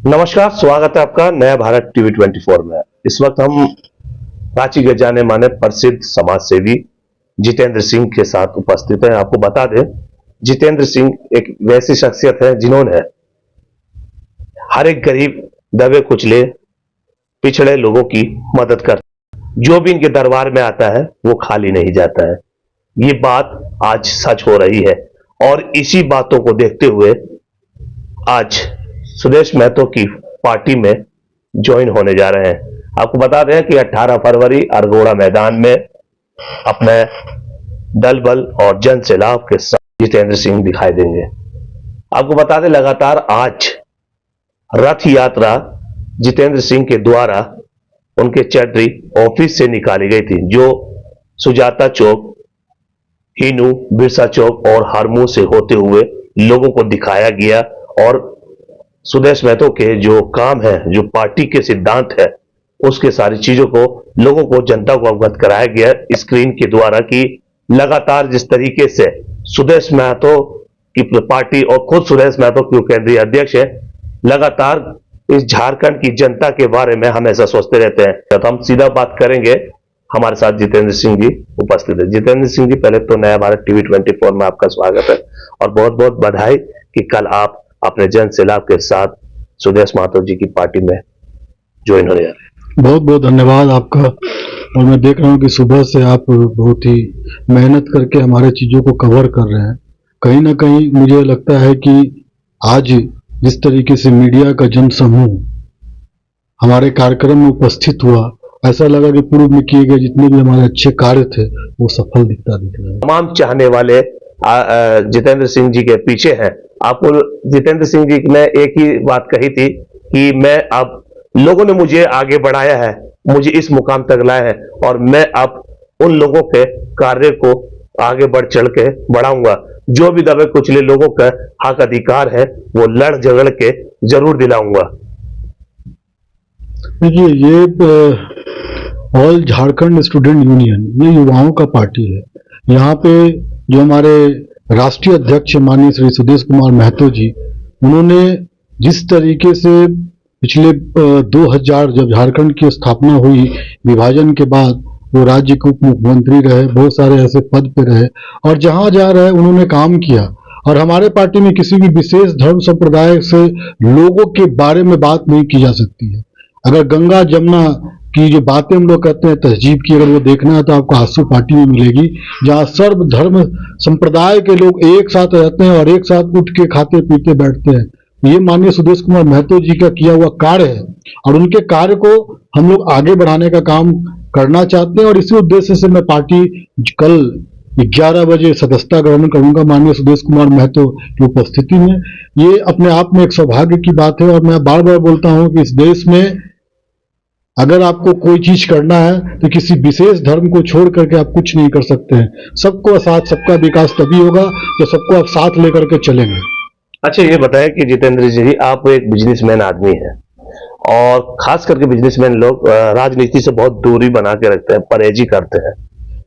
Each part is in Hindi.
नमस्कार, स्वागत है आपका नया भारत टीवी 24 में। इस वक्त हम रांची के जाने माने प्रसिद्ध समाज सेवी जितेंद्र सिंह के साथ उपस्थित हैं। आपको बता दें, जितेंद्र सिंह एक वैसी शख्सियत है जिन्होंने हर एक गरीब, दबे कुचले, पिछड़े लोगों की मदद कर, जो भी इनके दरबार में आता है वो खाली नहीं जाता है। ये बात आज सच हो रही है और इसी बातों को देखते हुए आज सुदेश महतो की पार्टी में ज्वाइन होने जा रहे हैं। आपको बता दें कि 18 फरवरी अरगोड़ा मैदान में अपने दल बल और जन सैलाब के साथ जितेंद्र सिंह दिखाई देंगे। आपको बता दें, लगातार आज रथ यात्रा जितेंद्र सिंह के द्वारा उनके चड्डी ऑफिस से निकाली गई थी, जो सुजाता चौक, हिनू, बिरसा चौक और हरमू से होते हुए लोगों को दिखाया गया और सुदेश महतो के जो काम है, जो पार्टी के सिद्धांत है, उसके सारी चीजों को लोगों को, जनता को अवगत कराया गया स्क्रीन के द्वारा कि लगातार जिस तरीके से सुदेश महतो की पार्टी और खुद सुदेश महतो की केंद्रीय अध्यक्ष है, लगातार इस झारखंड की जनता के बारे में हमेशा सोचते रहते हैं। तो हम सीधा बात करेंगे, हमारे साथ जितेंद्र सिंह जी उपस्थित है। जितेंद्र सिंह जी, पहले तो नया भारत टीवी 24 में आपका स्वागत है और बहुत बहुत बधाई कि कल आप अपने जन सैलाब के साथ सुदेश महतो जी की पार्टी में ज्वाइन होने जा रहे हैं। बहुत बहुत धन्यवाद आपका। और मैं देख रहा हूँ कि सुबह से आप बहुत ही मेहनत करके हमारे चीजों को कवर कर रहे हैं। कहीं ना कहीं मुझे लगता है कि आज जिस तरीके से मीडिया का जन समूह हमारे कार्यक्रम में उपस्थित हुआ, ऐसा लगा कि पूर्व में किए गए जितने भी हमारे अच्छे कार्य थे वो सफल दिख रहे हैं। तमाम चाहने वाले जितेंद्र सिंह जी के पीछे हैं। आपको जितेंद्र सिंह जी ने एक ही बात कही थी कि मैं अब, लोगों ने मुझे आगे बढ़ाया है, मुझे इस मुकाम तक लाया है और मैं अब उन लोगों के कार्य को आगे बढ़ चढ़ के बढ़ाऊंगा। जो भी दबे कुचले लोगों का हक अधिकार है वो लड़ झगड़ के जरूर दिलाऊंगा। देखिए, ये ऑल झारखंड स्टूडेंट यूनियन, ये युवाओं का पार्टी है। यहाँ पे जो हमारे राष्ट्रीय अध्यक्ष माननीय श्री सुदेश कुमार महतो जी, उन्होंने जिस तरीके से पिछले 2000 जब झारखंड की स्थापना हुई, विभाजन के बाद वो राज्य के उप मुख्यमंत्री रहे, बहुत सारे ऐसे पद पे रहे और जहां जा रहे उन्होंने काम किया। और हमारे पार्टी में किसी भी विशेष धर्म संप्रदाय से लोगों के बारे में बात नहीं की जा सकती है। अगर गंगा जमुना की जो बातें हम लोग कहते हैं तहजीब की, अगर वो देखना है तो आपको आंसू पार्टी में मिलेगी, जहां सर्व धर्म संप्रदाय के लोग एक साथ रहते हैं और एक साथ उठ के खाते पीते बैठते हैं। ये माननीय सुदेश कुमार महतो जी का किया हुआ कार्य है और उनके कार्य को हम लोग आगे बढ़ाने का काम करना चाहते हैं और इसी उद्देश्य से मैं पार्टी कल 11 बजे सदस्यता ग्रहण करूंगा माननीय सुदेश कुमार महतो की उपस्थिति में। ये अपने आप में एक सौभाग्य की बात है और मैं बार बार बोलता हूं कि इस देश में अगर आपको कोई चीज करना है तो किसी विशेष धर्म को छोड़ करके आप कुछ नहीं कर सकते हैं। सबको साथ, सबका विकास तभी होगा जब सबको आप साथ लेकर के चलेंगे। अच्छा, ये बताएं कि जितेंद्र जी, आप एक बिजनेसमैन आदमी हैं और खास करके बिजनेसमैन लोग राजनीति से बहुत दूरी बना के रखते हैं, परहेजी करते हैं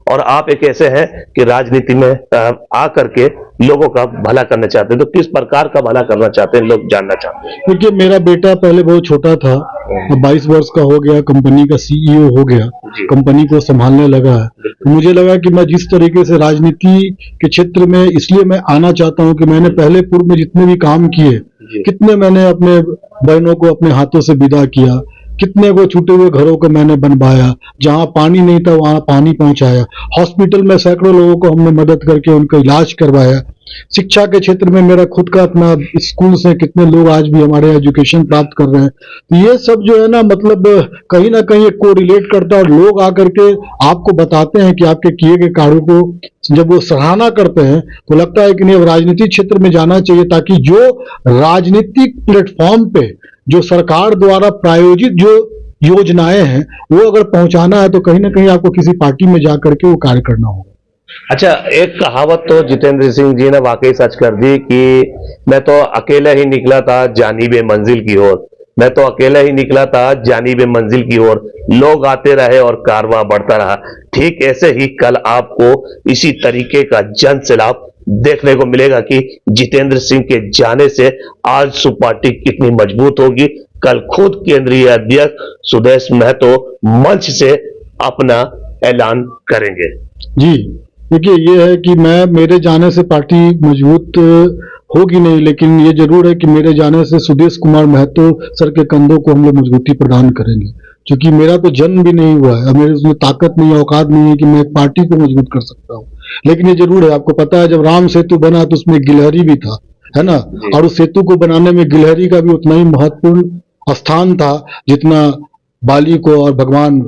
और आप एक ऐसे हैं कि राजनीति में आ करके लोगों का भला करना चाहते हैं। तो किस प्रकार का भला करना चाहते हैं, लोग जानना चाहते हैं। क्योंकि मेरा बेटा पहले बहुत छोटा था, 22 वर्ष का हो गया, कंपनी का सीईओ हो गया, कंपनी को संभालने लगा है। तो मुझे लगा कि मैं जिस तरीके से राजनीति के क्षेत्र में इसलिए मैं आना चाहता हूं कि मैंने पहले पूर्व में जितने भी काम किए, कितने मैंने अपने बहनों को अपने हाथों से विदा किया, कितने को छूटे हुए घरों को मैंने बनवाया, जहां पानी नहीं था वहां पानी पहुंचाया, हॉस्पिटल में सैकड़ों लोगों को हमने मदद करके उनका इलाज करवाया। शिक्षा के क्षेत्र में मेरा खुद का अपना स्कूल से कितने लोग आज भी हमारे एजुकेशन प्राप्त कर रहे हैं। तो ये सब जो है ना, मतलब कहीं ना कहीं को रिलेट करता है और लोग आकर के आपको बताते हैं कि आपके किए गए कार्यों को जब वो सराहना करते हैं तो लगता है कि नहीं, अब राजनीतिक क्षेत्र में जाना चाहिए, ताकि जो राजनीतिक प्लेटफॉर्म पे जो सरकार द्वारा प्रायोजित जो योजनाएं हैं वो अगर पहुंचाना है तो कहीं ना कहीं आपको किसी पार्टी में जा करके वो कार्य करना होगा। अच्छा, एक कहावत तो जितेंद्र सिंह जी ने वाकई सच कर दी कि मैं तो अकेला ही निकला था जानिबे मंजिल की ओर, मैं तो अकेला ही निकला था जानिबे मंजिल की ओर, लोग आते रहे और कारवां बढ़ता रहा। ठीक ऐसे ही कल आपको इसी तरीके का जन सैलाब देखने को मिलेगा कि जितेंद्र सिंह के जाने से आजसू पार्टी कितनी मजबूत होगी। कल खुद केंद्रीय अध्यक्ष सुदेश महतो मंच से अपना ऐलान करेंगे। जी देखिए, ये है कि मेरे जाने से पार्टी मजबूत होगी नहीं, लेकिन ये जरूर है कि मेरे जाने से सुदेश कुमार महतो सर के कंधों को हम लोग मजबूती प्रदान करेंगे, क्योंकि मेरा तो जन्म भी नहीं हुआ है, मेरे उसमें ताकत नहीं है, औकात नहीं है कि मैं एक पार्टी को मजबूत कर सकता हूँ। लेकिन ये जरूर है, आपको पता है जब राम सेतु बना तो उसमें गिलहरी भी था, है ना, और उस सेतु को बनाने में गिलहरी का भी उतना ही महत्वपूर्ण स्थान था जितना बाली को और भगवान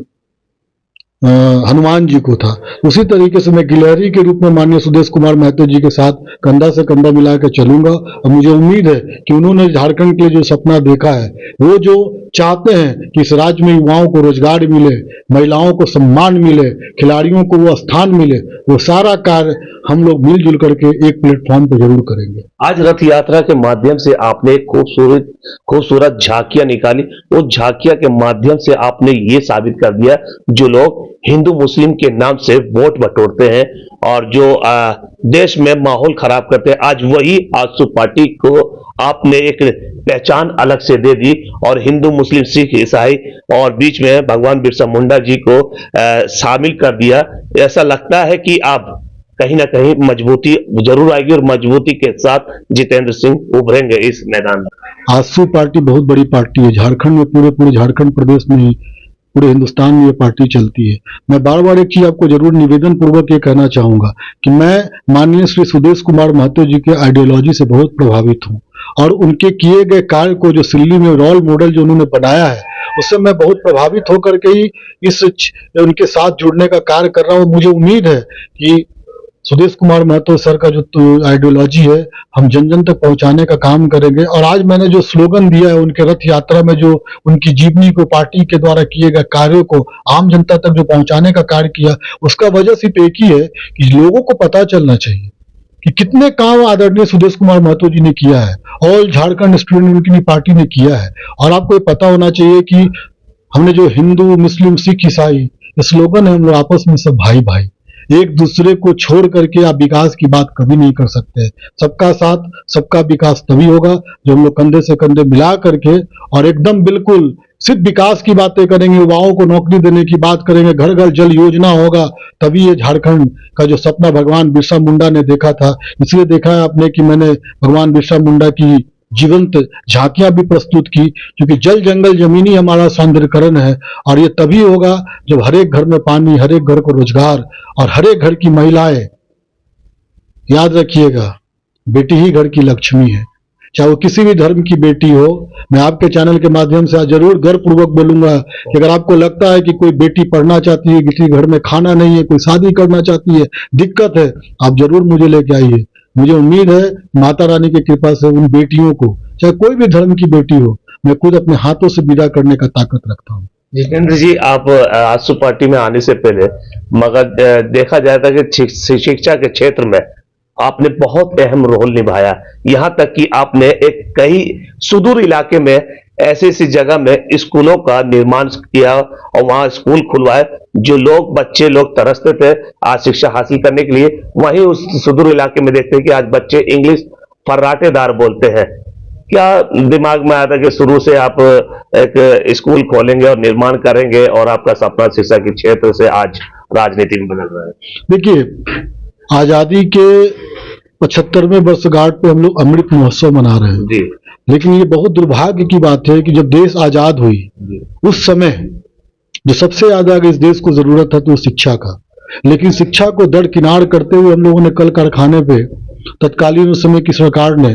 हनुमान जी को था। उसी तरीके से मैं गिलहरी के रूप में माननीय सुदेश कुमार महतो जी के साथ कंधा से कंधा मिलाकर चलूंगा, और मुझे उम्मीद है कि उन्होंने झारखंड के लिए जो सपना देखा है, वो जो चाहते हैं कि इस राज्य में युवाओं को रोजगार मिले, महिलाओं को सम्मान मिले, खिलाड़ियों को वो स्थान मिले, वो सारा कार्य हम लोग मिलजुल करके एक प्लेटफॉर्म पर जरूर करेंगे। आज रथ यात्रा के माध्यम से आपने एक खूबसूरत झांकियां निकाली। उस झांकियां के माध्यम से आपने ये साबित कर दिया जो लोग हिंदू मुस्लिम के नाम से वोट बटोरते हैं और जो देश में माहौल खराब करते हैं, आज वही आजसू पार्टी को आपने एक पहचान अलग से दे दी और हिंदू मुस्लिम सिख ईसाई और बीच में भगवान बिरसा मुंडा जी को शामिल कर दिया। ऐसा लगता है कि आप कहीं ना कहीं मजबूती जरूर आएगी और मजबूती के साथ जितेंद्र सिंह उभरेंगे इस मैदान में। आजसू पार्टी बहुत बड़ी पार्टी है, झारखंड में पूरे झारखंड प्रदेश में ही पूरे हिंदुस्तान में ये पार्टी चलती है। मैं बार बार एक चीज आपको जरूर निवेदन पूर्वक ये कहना चाहूंगा कि मैं माननीय श्री सुदेश कुमार महतो जी के आइडियोलॉजी से बहुत प्रभावित हूँ, और उनके किए गए कार्य को जो सिल्ली में रोल मॉडल जो उन्होंने बनाया है, उससे मैं बहुत प्रभावित होकर के ही उनके साथ जुड़ने का कार्य कर रहा हूँ। मुझे उम्मीद है कि सुदेश कुमार महतो सर का जो आइडियोलॉजी है हम जन जन तक पहुंचाने का काम करेंगे। और आज मैंने जो स्लोगन दिया है उनके रथ यात्रा में, जो उनकी जीवनी को, पार्टी के द्वारा किए गए कार्यों को आम जनता तक जो पहुंचाने का कार्य किया, उसका वजह सिर्फ एक ही है कि लोगों को पता चलना चाहिए कि कितने काम आदरणीय सुदेश कुमार महतो जी ने किया है, all Jharkhand student union party ने किया है। और आपको ये पता होना चाहिए कि हमने जो हिंदू मुस्लिम सिख ईसाई स्लोगन है, हम लोग आपस में सब भाई भाई, एक दूसरे को छोड़ करके आप विकास की बात कभी नहीं कर सकते। सबका साथ सबका विकास तभी होगा जो हम लोग कंधे से कंधे मिला करके और एकदम बिल्कुल सिर्फ विकास की बातें करेंगे, युवाओं को नौकरी देने की बात करेंगे, घर घर जल योजना होगा, तभी ये झारखंड का जो सपना भगवान बिरसा मुंडा ने देखा था। इसलिए देखा है आपने कि मैंने भगवान बिरसा मुंडा की जीवंत झांकियां भी प्रस्तुत की, क्योंकि जल जंगल जमीनी हमारा सौंदर्यकरण है, और ये तभी होगा जब हर एक घर में पानी, हर एक घर को रोजगार और हर एक घर की महिलाएं, याद रखिएगा बेटी ही घर की लक्ष्मी है, चाहे वो किसी भी धर्म की बेटी हो। मैं आपके चैनल के माध्यम से आज जरूर गर्वपूर्वक बोलूंगा कि अगर आपको लगता है कि कोई बेटी पढ़ना चाहती है, किसी घर में खाना नहीं है, कोई शादी करना चाहती है, दिक्कत है, आप जरूर मुझे लेके आइए। मुझे उम्मीद है माता रानी की कृपा से उन बेटियों को, चाहे कोई भी धर्म की बेटी हो, मैं खुद अपने हाथों से विदा करने का ताकत रखता हूँ। जितेंद्र जी, आप आजसू पार्टी में आने से पहले मगर देखा जाता है कि शिक्षा के क्षेत्र में आपने बहुत अहम रोल निभाया, यहां तक कि आपने एक कई सुदूर इलाके में ऐसी जगह में स्कूलों का निर्माण किया और वहां स्कूल खुलवाए जो बच्चे लोग तरसते थे आज शिक्षा हासिल करने के लिए। वहीं उस सुदूर इलाके में देखते हैं कि आज बच्चे इंग्लिश फर्राटेदार बोलते हैं। क्या दिमाग में आया था कि शुरू से आप एक स्कूल खोलेंगे और निर्माण करेंगे और आपका सपना शिक्षा के क्षेत्र से आज राजनीति में बदल रहा है? देखिए, आजादी के 75वें वर्षगांठ पे हम लोग अमृत महोत्सव मना रहे हैं जी। लेकिन ये बहुत दुर्भाग्य की बात है कि जब देश आजाद हुई उस समय जो सबसे ज्यादा इस देश को जरूरत है तो शिक्षा का, लेकिन शिक्षा को दरकिनार करते हुए हम लोगों ने कल कारखाने पे तत्कालीन उस समय की सरकार ने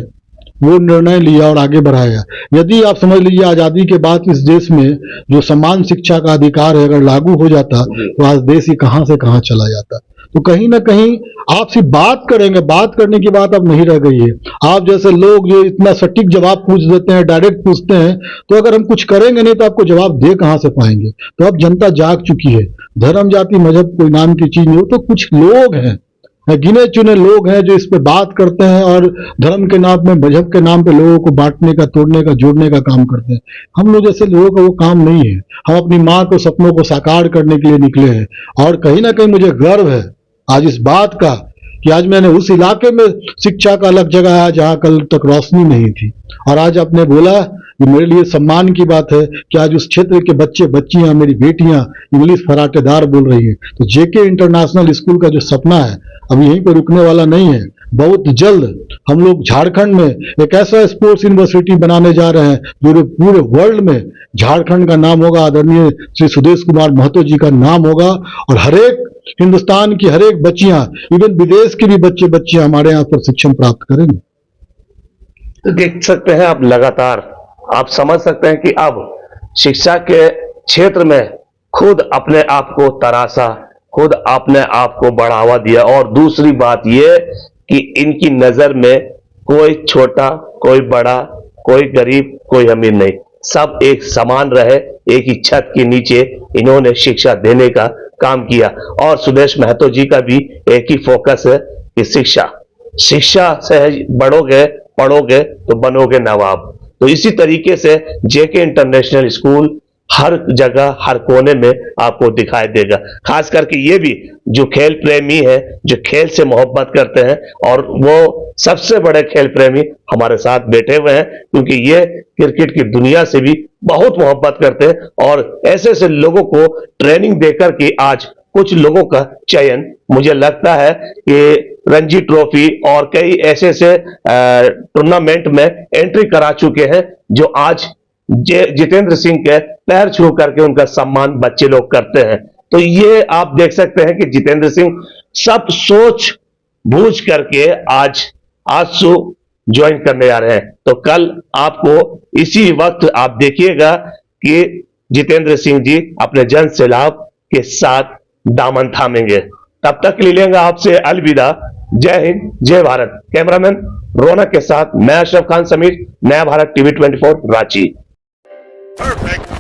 वो निर्णय लिया और आगे बढ़ाया। यदि आप समझ लीजिए आजादी के बाद इस देश में जो समान शिक्षा का अधिकार है अगर लागू हो जाता तो आज देश ही कहां से कहां चला जाता। तो कहीं ना कहीं आप सिर्फ बात करेंगे, बात करने की बात अब नहीं रह गई है। आप जैसे लोग जो इतना सटीक जवाब पूछ देते हैं, डायरेक्ट पूछते हैं, तो अगर हम कुछ करेंगे नहीं तो आपको जवाब दे कहां से पाएंगे। तो अब जनता जाग चुकी है। धर्म जाति मजहब कोई नाम की चीज नहीं हो, तो कुछ लोग हैं, गिने चुने लोग हैं जो इस पे बात करते हैं और धर्म के नाम में, मजहब के नाम पे लोगों को बांटने का, तोड़ने का, जोड़ने का काम करते हैं। हम लोग जैसे लोगों का वो काम नहीं है। हम अपनी माँ के सपनों को साकार करने के लिए निकले हैं। और कहीं ना कहीं मुझे गर्व है आज इस बात का कि आज मैंने उस इलाके में शिक्षा का अलग जगह है जहां कल तक रोशनी नहीं थी। और आज आपने बोला, ये मेरे लिए सम्मान की बात है कि आज उस क्षेत्र के बच्चे बच्चियां, मेरी बेटियां इंग्लिश फराटेदार बोल रही हैं। तो जेके इंटरनेशनल स्कूल का जो सपना है अब यहीं पर रुकने वाला नहीं है। बहुत जल्द हम लोग झारखंड में एक ऐसा स्पोर्ट्स यूनिवर्सिटी बनाने जा रहे हैं जो पूरे वर्ल्ड में झारखंड का नाम होगा, आदरणीय श्री सुदेश कुमार महतो जी का नाम होगा। और हरेक हिंदुस्तान की हरेक बच्चियां, इवन विदेश की भी बच्चे बच्चियां हमारे यहाँ पर शिक्षण प्राप्त करेंगे। तो देख सकते हैं आप, लगातार आप समझ सकते हैं कि अब शिक्षा के क्षेत्र में खुद अपने आप को तराशा, खुद अपने आप को बढ़ावा दिया। और दूसरी बात यह कि इनकी नजर में कोई छोटा, कोई बड़ा, कोई गरीब, कोई अमीर नहीं, सब एक समान रहे। एक ही छत के नीचे इन्होंने शिक्षा देने का काम किया। और सुदेश महतो जी का भी एक ही फोकस है कि शिक्षा, शिक्षा से बढ़ोगे, पढ़ोगे तो बनोगे नवाब। तो इसी तरीके से जेके इंटरनेशनल स्कूल हर जगह, हर कोने में आपको दिखाई देगा। खास करके ये भी जो खेल प्रेमी है, जो खेल से मोहब्बत करते हैं, और वो सबसे बड़े खेल प्रेमी हमारे साथ बैठे हुए हैं, क्योंकि ये क्रिकेट की दुनिया से भी बहुत मोहब्बत करते हैं। और ऐसे ऐसे लोगों को ट्रेनिंग देकर के आज कुछ लोगों का चयन, मुझे लगता है कि रणजी ट्रॉफी और कई ऐसे ऐसे टूर्नामेंट में एंट्री करा चुके हैं, जो आज जितेंद्र सिंह के पैर छू करके उनका सम्मान बच्चे लोग करते हैं। तो ये आप देख सकते हैं कि जितेंद्र सिंह सब सोच बूझ करके आज आजसू ज्वाइन करने आ रहे हैं। तो कल आपको इसी वक्त आप देखिएगा कि जितेंद्र सिंह जी अपने जन सैलाब के साथ दामन थामेंगे। तब तक ले लेंगे आपसे अलविदा। जय हिंद, जय भारत। कैमरामैन रौनक के साथ मैं अशरफ खान समीर, नया भारत टीवी 24 रांची। Perfect.